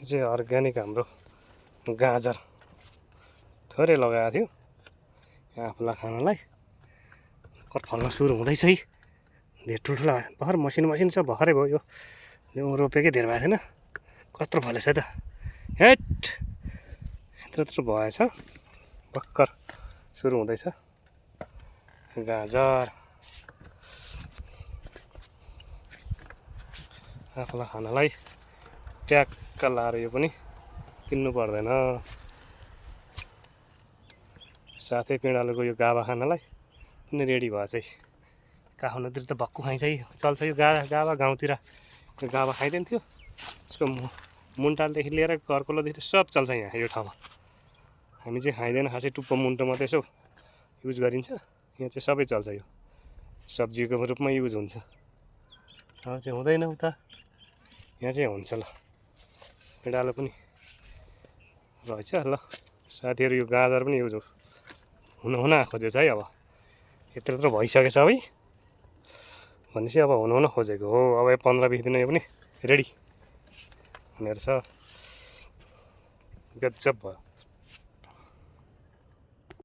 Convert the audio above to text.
यो चाहिँ अर्ग्यानिक हाम्रो गाजर थोरै लगाएको थियो यहाँ आफूलाई खानलाई। कट फल्न सुरु हुँदैछ है। धेर ठुल्ठुला भर्खर मसिनो छ भर्खरै भयो यो रोपेकै धेर भएको छैन। कत्रो फलेछ त हेट यत्रो भएछ भर्खर सुरु हुँदैछ गाजर। आफूलाई खानलाई ट्याक्क लाएर यो पनि किन्नु पर्दैन। साथै पिँडालुको यो गाभा खानलाई पनि रेडी भएछ है। काठमाडौँतिर त भक्कु खाइन्छ है चल्छ यो गाभा गाउँतिर यो गाभा खाइदिन्थ्यो। यसको मुन्टालदेखि लिएर घरकोलोदेखि सब चल्छ यहाँ यो ठाउँमा। हामी चाहिँ खाइँदैन खासै टुप्पो मुन्टो मात्रै यसो युज गरिन्छ। यहाँ चाहिँ सबै चल्छ यो सब्जीको रूपमा युज हुन्छ। अब चाहिँ हुँदैन उता यहाँ चाहिँ हुन्छ ल पिँडालु पनि रहेछ ल। साथीहरू यो गाजर पनि युज हुन खोजेछ है। अब यत्रो भइसकेछ है भनेपछि अब हुन खोजेको हो। अब 15-20 दिन यो पनि रेडी हुने रहेछ। गजब भयो।